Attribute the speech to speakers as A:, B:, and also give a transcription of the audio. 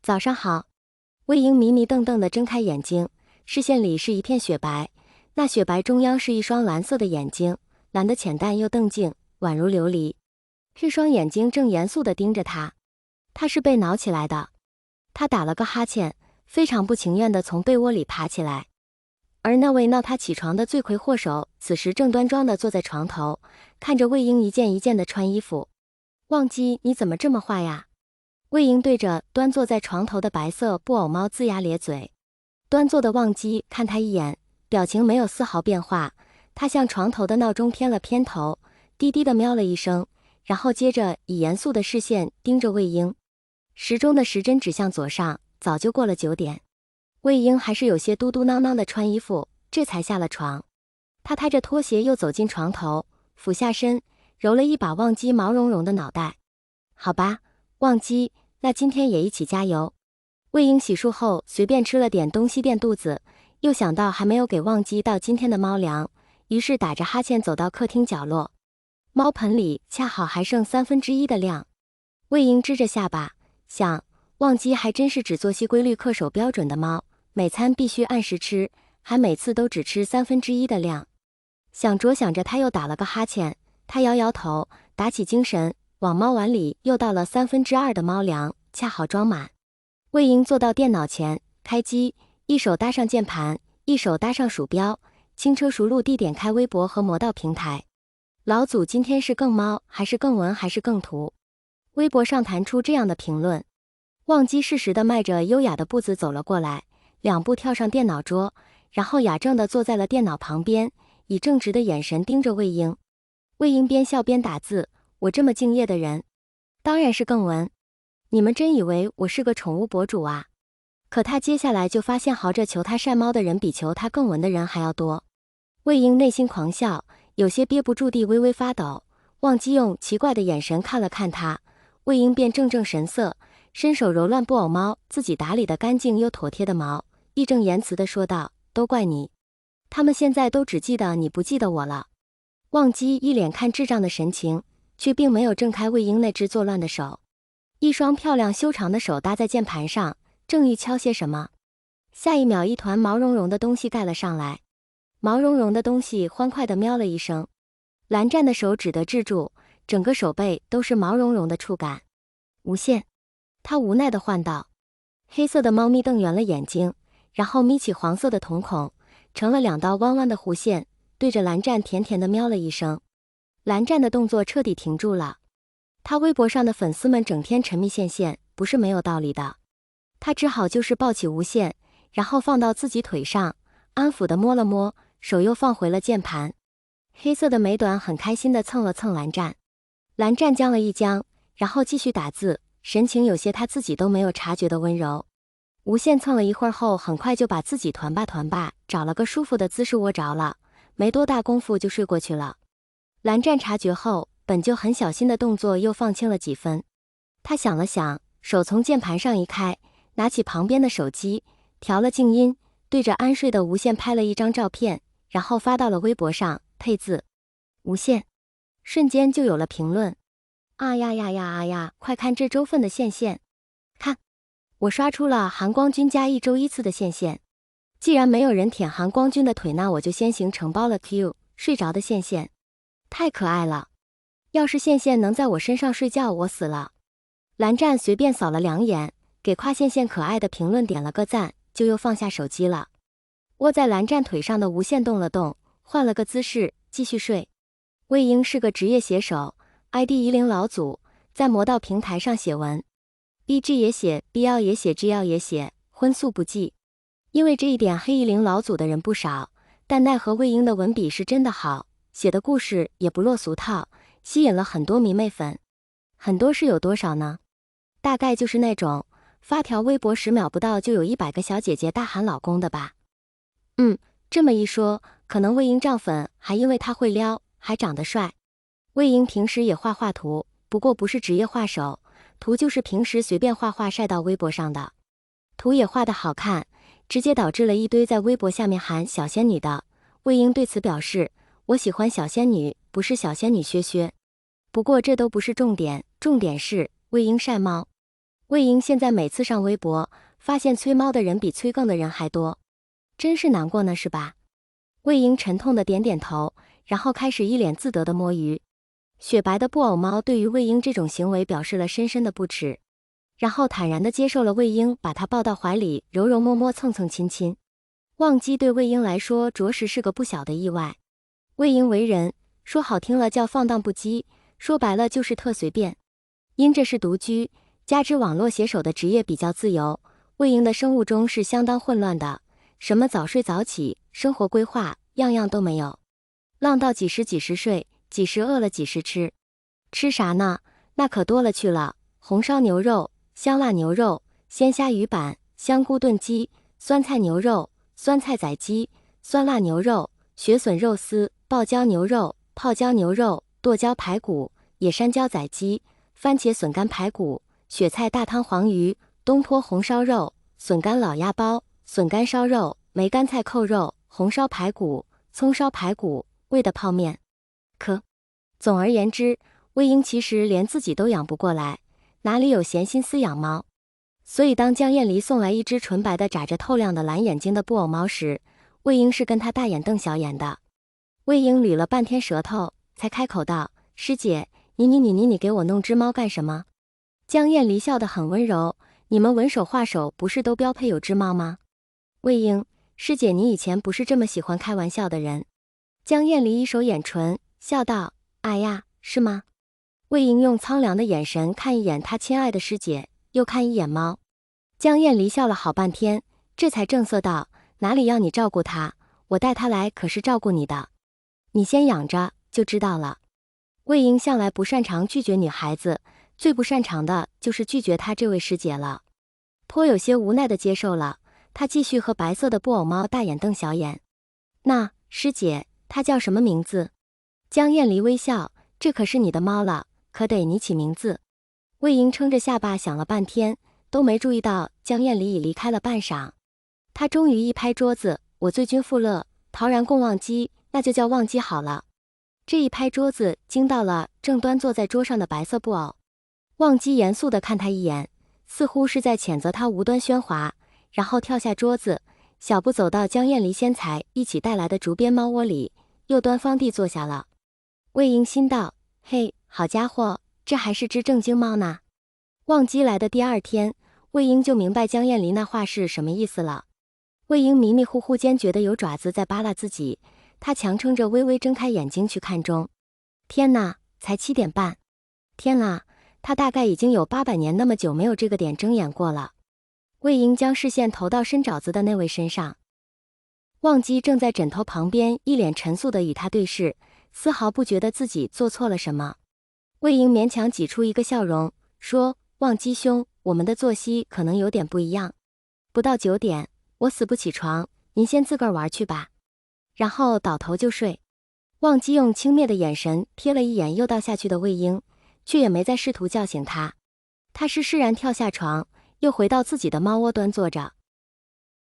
A: 早上好。魏婴迷迷瞪瞪地睁开眼睛，视线里是一片雪白，那雪白中央是一双蓝色的眼睛，蓝得浅淡又澄净，宛如琉璃。这双眼睛正严肃地盯着他，他是被挠起来的。他打了个哈欠，非常不情愿地从被窝里爬起来。而那位闹他起床的罪魁祸首，此时正端庄地坐在床头，看着魏婴一件一件地穿衣服。忘机，你怎么这么坏呀？魏婴对着端坐在床头的白色布偶猫龇牙咧嘴。端坐的忘机看他一眼，表情没有丝毫变化。他向床头的闹钟偏了偏头，低低地喵了一声，然后接着以严肃的视线盯着魏婴。时钟的时针指向左上，早就过了9点。魏婴还是有些嘟嘟囔囔地穿衣服，这才下了床。他抬着拖鞋又走进床头，俯下身揉了一把忘机毛茸茸的脑袋。好吧，忘机，那今天也一起加油。魏婴洗漱后随便吃了点东西垫肚子，又想到还没有给忘机倒今天的猫粮，于是打着哈欠走到客厅角落。猫盆里恰好还剩1/3的量。魏婴支着下巴想，忘机还真是只作息规律恪守标准的猫，每餐必须按时吃，还每次都只吃1/3的量。想着想着他又打了个哈欠，他摇摇头，打起精神往猫碗里又倒了2/3的猫粮，恰好装满。魏婴坐到电脑前，开机，一手搭上键盘，一手搭上鼠标，轻车熟路地点开微博和魔道平台。老祖今天是更猫还是更文还是更图？微博上弹出这样的评论。忘机适时地迈着优雅的步子走了过来，2步跳上电脑桌，然后雅正地坐在了电脑旁边，以正直的眼神盯着魏婴。魏婴边笑边打字，我这么敬业的人，当然是更文。你们真以为我是个宠物博主啊？可他接下来就发现嚎着求他晒猫的人比求他更文的人还要多。魏婴内心狂笑，有些憋不住地微微发抖。忘机用奇怪的眼神看了看他，魏婴便正正神色，伸手揉乱布偶猫自己打理得干净又妥帖的毛，义正言辞地说道，都怪你，他们现在都只记得你不记得我了。忘机一脸看智障的神情，却并没有挣开魏婴那只作乱的手。一双漂亮修长的手搭在键盘上，正欲敲些什么，下一秒一团毛茸茸的东西盖了上来。毛茸茸的东西欢快地喵了一声，蓝湛的手只得制住，整个手背都是毛茸茸的触感。无限，他无奈地唤道。黑色的猫咪瞪圆了眼睛，然后眯起黄色的瞳孔，成了2道弯弯的弧线，对着蓝湛甜甜地喵了一声。蓝湛的动作彻底停住了。他微博上的粉丝们整天沉迷线线，不是没有道理的。他只好就是抱起无限，然后放到自己腿上，安抚地摸了摸，手又放回了键盘。黑色的美短很开心地蹭了蹭蓝湛，蓝湛僵了一僵，然后继续打字，神情有些他自己都没有察觉的温柔。无限蹭了一会儿后，很快就把自己团吧，找了个舒服的姿势窝着了，没多大功夫就睡过去了。蓝湛察觉后，本就很小心的动作又放轻了几分。他想了想，手从键盘上移开，拿起旁边的手机，调了静音，对着安睡的无限拍了一张照片，然后发到了微博上，配字无限。瞬间就有了评论，啊呀呀呀啊呀，快看这周份的线线，看，我刷出了韩光君加1周1次的线线。既然没有人舔韩光君的腿，那我就先行承包了 Q 睡着的线线，太可爱了。要是线线能在我身上睡觉，我死了。蓝湛随便扫了2眼，给夸线线可爱的评论点了个赞，就又放下手机了。窝在蓝湛腿上的无限动了动，换了个姿势，继续睡。魏婴是个职业写手 ，ID 10老祖，在魔道平台上写文 ，BG 也写 ，BL 也写 ，GL 也写，荤素不忌。因为这一点黑10老祖的人不少，但奈何魏婴的文笔是真的好，写的故事也不落俗套，吸引了很多迷妹粉。很多是有多少呢？大概就是那种发条微博10秒不到就有100个小姐姐大喊老公的吧。这么一说，可能魏婴涨粉还因为他会撩，还长得帅。魏婴平时也画画图，不过不是职业画手，图就是平时随便画画晒到微博上的。图也画得好看，直接导致了一堆在微博下面喊小仙女的。魏婴对此表示，我喜欢小仙女，不是小仙女薛薛。不过这都不是重点，重点是魏婴晒猫。魏婴现在每次上微博，发现催猫的人比催更的人还多，真是难过呢，是吧？魏婴沉痛的点点头，然后开始一脸自得的摸鱼。雪白的布偶猫对于魏婴这种行为表示了深深的不耻，然后坦然地接受了魏婴把它抱到怀里，揉揉摸摸蹭蹭亲亲。忘机对魏婴来说着实是个不小的意外。魏婴为人，说好听了叫放荡不羁，说白了就是特随便。因这是独居，加之网络写手的职业比较自由，魏婴的生物钟是相当混乱的，什么早睡早起、生活规划，样样都没有。浪到几时几时睡，几时饿了几时吃。吃啥呢？那可多了去了，红烧牛肉、香辣牛肉、鲜虾鱼板、香菇炖鸡、酸菜牛肉、酸菜仔鸡、酸辣牛肉、雪笋肉丝、爆椒牛肉、泡椒牛肉、剁椒排骨、野山椒仔鸡、番茄笋干排骨、雪菜大汤黄鱼、东坡红烧肉、笋干老鸭包、笋干烧肉、梅干菜扣肉、红烧排骨、葱烧排骨、味的泡面。总而言之，魏婴其实连自己都养不过来，哪里有闲心思养猫？所以当江燕离送来一只纯白的眨着透亮的蓝眼睛的布偶猫时，魏婴是跟他大眼瞪小眼的。魏婴捋了半天舌头，才开口道：“师姐，你给我弄只猫干什么？”江燕离笑得很温柔：“你们文手画手不是都标配有只猫吗？”魏婴：“师姐，你以前不是这么喜欢开玩笑的人。”江燕离一手掩唇，笑道：“哎呀，是吗？”魏婴用苍凉的眼神看一眼他亲爱的师姐，又看一眼猫。江燕离笑了好半天，这才正色道：“哪里要你照顾他，我带他来可是照顾你的，你先养着就知道了。”魏婴向来不擅长拒绝女孩子，最不擅长的就是拒绝他这位师姐了，颇有些无奈的接受了。他继续和白色的布偶猫大眼瞪小眼：“那师姐，它叫什么名字？”江燕离微笑：“这可是你的猫了，可得你起名字。”魏婴撑着下巴想了半天，都没注意到江燕离已离开了半晌。他终于一拍桌子：“我醉君复乐，陶然共忘机，那就叫忘机好了。”这一拍桌子惊到了正端坐在桌上的白色布偶。忘机严肃地看他一眼，似乎是在谴责他无端喧哗，然后跳下桌子，小步走到江燕离先才一起带来的竹编猫窝里，又端方地坐下了。魏婴心道：“嘿，好家伙，这还是只正经猫呢。”忘机来的第二天，魏婴就明白江燕离那话是什么意思了。魏婴迷迷糊糊间觉得有爪子在扒拉自己，他强撑着微微睁开眼睛去看钟。天哪，才7点半！天啊，他大概已经有800年那么久没有这个点睁眼过了。魏婴将视线投到伸爪子的那位身上，忘机正在枕头旁边一脸沉肃地与他对视，丝毫不觉得自己做错了什么。魏婴勉强挤出一个笑容，说：“忘机兄，我们的作息可能有点不一样。不到9点，我死不起床，您先自个儿玩去吧。”然后倒头就睡。忘机用轻蔑的眼神瞥了一眼又倒下去的魏婴，却也没再试图叫醒他。他是释然跳下床，又回到自己的猫窝端坐着。